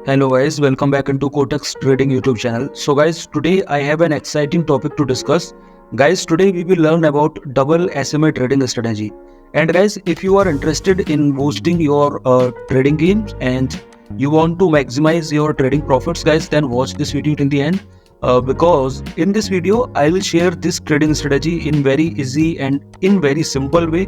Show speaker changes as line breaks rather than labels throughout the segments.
Hello guys, welcome back into Quotex Trading YouTube channel. So guys, today I have an exciting topic to discuss. Guys, today we will learn about double SMA trading strategy. And guys, if you are interested in boosting your trading gains and you want to maximize your trading profits, guys, then watch this video till the end. Because in this video, I will share this trading strategy in very easy and in very simple way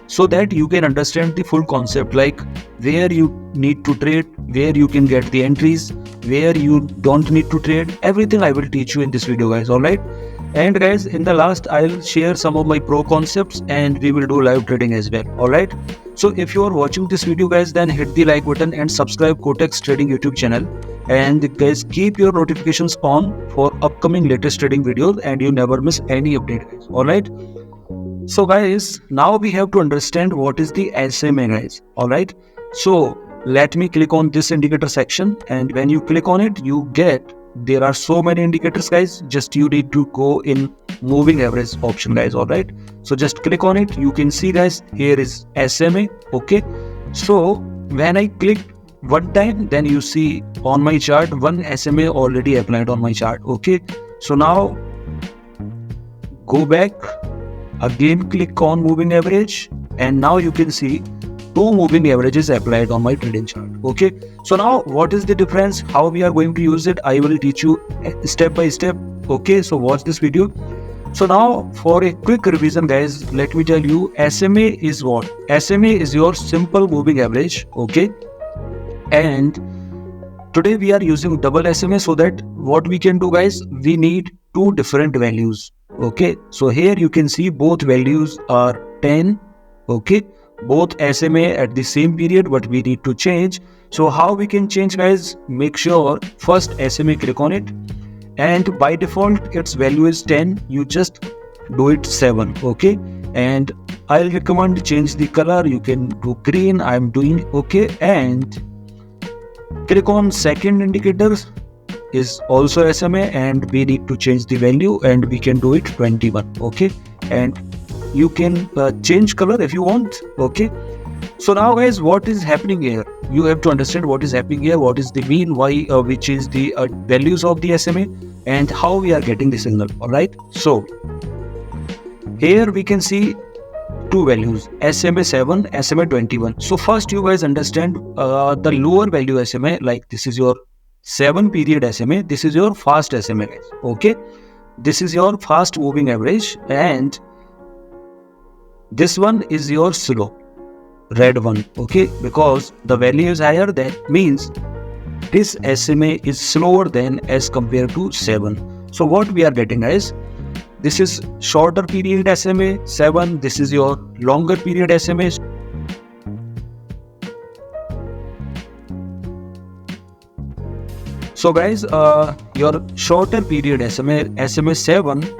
so that you can understand the full concept, like where you need to trade, where you can get the entries, where you don't need to trade. Everything I will teach you in this video, guys. Alright. And guys, in the last, I'll share some of my pro concepts and we will do live trading as well. Alright. So if you are watching this video, guys, then hit the like button and subscribe Quotex Trading YouTube channel. And guys, keep your notifications on for upcoming latest trading videos and you never miss any update, guys. Alright. So guys, now we have to understand what is the SMA, guys. Alright. So let me click on this indicator section, and when you click on it, you get there are so many indicators, guys. Just you need to go in moving average option, guys. Alright. So just click on it. You can see, guys, here is SMA. Okay. So when I click one time, then you see on my chart one SMA already applied on my chart. Okay. So now go back again, click on moving average, and now you can see two moving averages applied on my trading chart. Okay. So now what is the difference? How we are going to use it? I will teach you step by step. Okay. So watch this video. So now for a quick revision, guys, let me tell you, SMA is what? SMA is your simple moving average. Okay. And today we are using double SMA, so that what we can do, guys, we need two different values. Okay. So here you can see both values are 10. Okay. Both SMA at the same period, but we need to change. So how we can change, guys? Make sure first SMA, click on it, and by default its value is 10. You just do it 7. Okay. And I'll recommend change the color. You can do green. I'm doing okay. And click on second indicator is also SMA, and we need to change the value, and we can do it 21. Okay. And you can change color if you want. Okay. So now, guys, what is happening here? You have to understand what is happening here. What is the mean? Why we change the values of the SMA, and how we are getting the signal. All right. So here we can see two values, SMA 7, SMA 21. So first, you guys understand the lower value SMA, like this is your 7 period SMA. This is your fast SMA, guys. Okay. This is your fast moving average, and this one is your slow, red one. Okay. Because the value is higher, that means this SMA is slower than as compared to 7. So what we are getting, guys, this is shorter period SMA 7. This is your longer period SMA. So guys, your shorter period SMA 7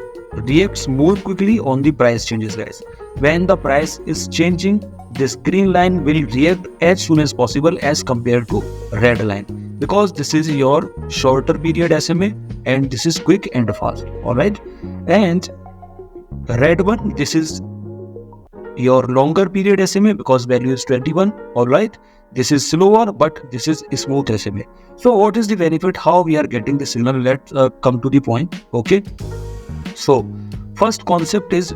reacts more quickly on the price changes, guys. When the price is changing, this green line will react as soon as possible as compared to red line, because this is your shorter period SMA and this is quick and fast. All right. And red one, this is your longer period SMA, because value is 21. All right. This is slower, but this is smooth SMA. So what is the benefit? How we are getting the signal? Let's come to the point. Okay. So first concept is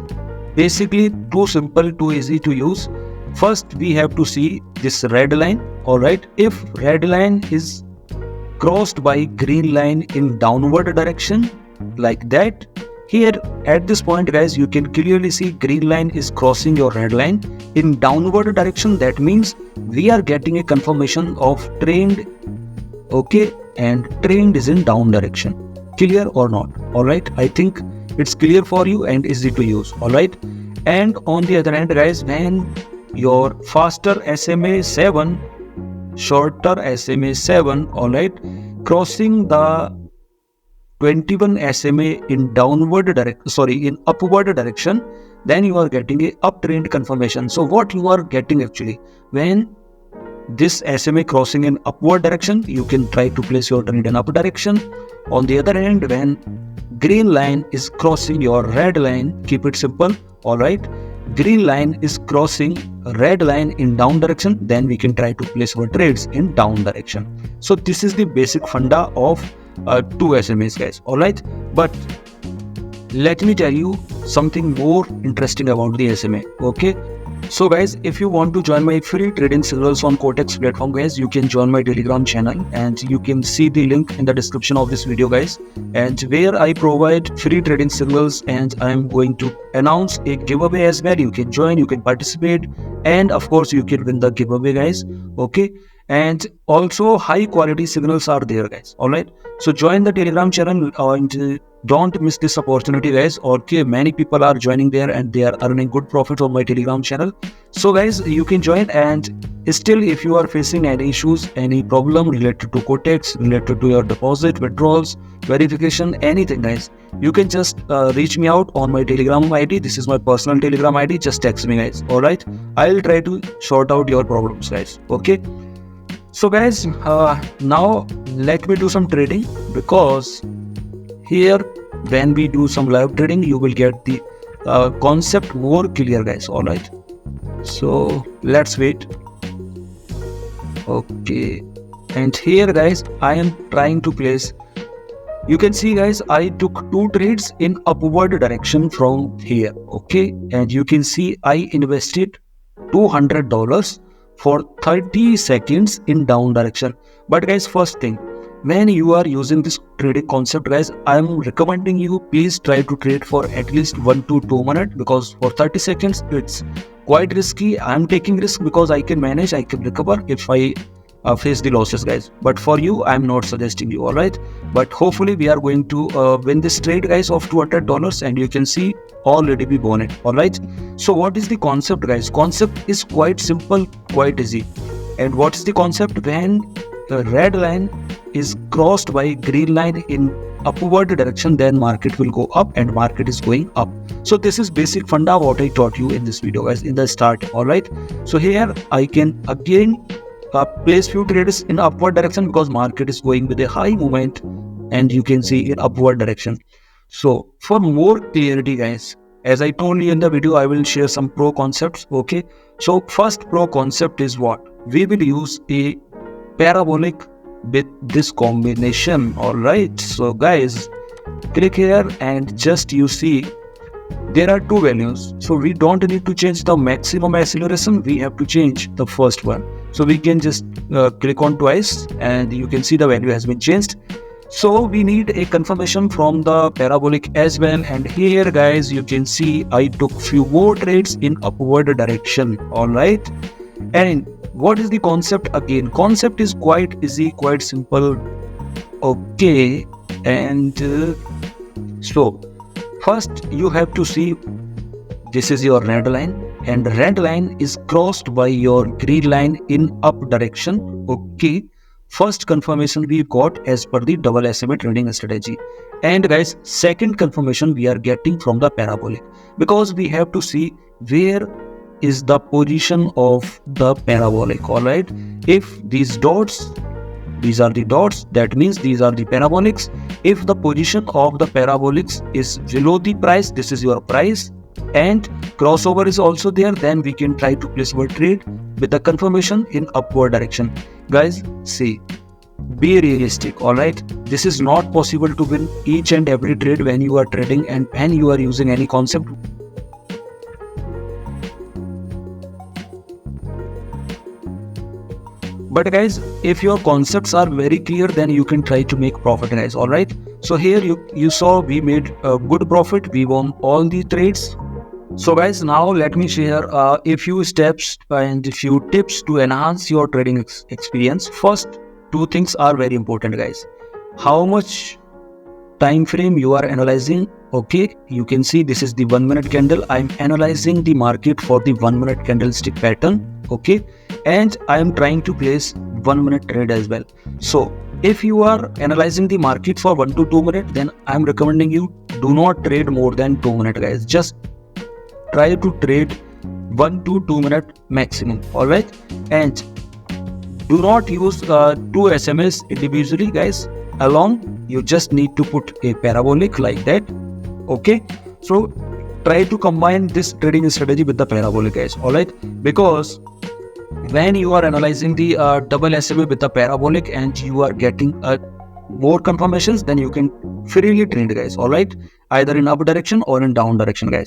basically too simple, too easy to use. First, we have to see this red line. All right. If red line is crossed by green line in downward direction, like that, here at this point, guys, you can clearly see green line is crossing your red line in downward direction. That means we are getting a confirmation of trend. Okay. And trend is in down direction. Clear or not? All right. I think it's clear for you and easy to use. All right. And on the other hand, guys, when your faster SMA 7, shorter SMA 7, all right, crossing the 21 SMA in in upward direction, then you are getting a uptrend confirmation. So what you are getting actually, when this SMA crossing in upward direction, you can try to place your trade in up direction. On the other hand, when green line is crossing your red line, keep it simple. All right. green line is crossing red line in down direction, then we can try to place our trades in down direction. So this is the basic funda of two SMAs, guys. All right, but let me tell you something more interesting about the SMA. Okay, so guys, if you want to join my free trading signals on Quotex platform, guys, you can join my Telegram channel, and you can see the link in the description of this video, guys, and where I provide free trading signals, and I'm going to announce a giveaway as well. You can join, you can participate, and of course you can win the giveaway, guys. Okay, and also high quality signals are there, guys. All right, so join the Telegram channel and don't miss this opportunity, guys. Okay, many people are joining there and they are earning good profits on my Telegram channel. So guys, you can join, and still if you are facing any issues, any problem related to Quotex, related to your deposit, withdrawals, verification, anything, guys, you can just reach me out on my Telegram ID. This is my personal Telegram ID. Just text me, guys. All right, I'll try to sort out your problems, guys. Okay, so guys, now let me do some trading, because here when we do some live trading, you will get the concept more clear, guys. All right, so let's wait. Okay, and here, guys, I am trying to place, you can see, guys, I took two trades in upward direction from here. Okay, and you can see I invested $200 for 30 seconds in down direction. But guys, first thing, when you are using this trading concept, guys, I'm recommending you please try to trade for at least 1 to 2 minutes, because for 30 seconds it's quite risky. I'm taking risk because I can manage, I can recover if I face the losses, guys. But for you, I'm not suggesting you. All right, but hopefully we are going to win this trade, guys, of $200, and you can see already we won it. All right, so what is the concept, guys? Concept is quite simple, quite easy. And what is the concept? When the red line is crossed by green line in upward direction, then market will go up, and market is going up. So this is basic funda what I taught you in this video, guys, in the start. All right, so here I can again place few trades in upward direction, because market is going with a high movement, and you can see in upward direction. So for more clarity, guys, as I told you in the video, I will share some pro concepts. Okay, so first pro concept is what? We will use a parabolic with this combination. All right, so guys, click here, and just you see there are two values, so we don't need to change the maximum acceleration, we have to change the first one. So we can just click on twice, and you can see the value has been changed. So we need a confirmation from the parabolic as well, and here, guys, you can see I took few more trades in upward direction. All right, and what is the concept? Again, concept is quite easy, quite simple. Okay, and so first you have to see, this is your red line, and red line is crossed by your green line in up direction. Okay, first confirmation we got as per the double SMA trading strategy. And guys, second confirmation we are getting from the parabolic, because we have to see where is the position of the parabolic. All right, if these dots, these are the dots, that means these are the parabolics. If the position of the parabolics is below the price, this is your price, and crossover is also there, then we can try to place our trade with the confirmation in upward direction. Guys, see, be realistic. All right, this is not possible to win each and every trade when you are trading and when you are using any concept. But guys, if your concepts are very clear, then you can try to make profit, guys. All right, so here you saw we made a good profit, we won all the trades. So guys, now let me share a few steps and a few tips to enhance your trading experience. First, two things are very important, guys. How much time frame you are analyzing. Okay, you can see this is the 1 minute candle. I'm analyzing the market for the 1 minute candlestick pattern. Okay, and I am trying to place 1 minute trade as well. So if you are analyzing the market for 1 to 2 minutes, then I'm recommending you do not trade more than 2 minutes, guys. Just try to trade 1 to 2 minute maximum. All right, and do not use two SMAs individually, guys. Alone, you just need to put a parabolic like that. Okay, so try to combine this trading strategy with the parabolic, guys. All right, because when you are analyzing the double SMA with the parabolic and you are getting more confirmations, then you can freely trade, guys. All right, either in up direction or in down direction, guys.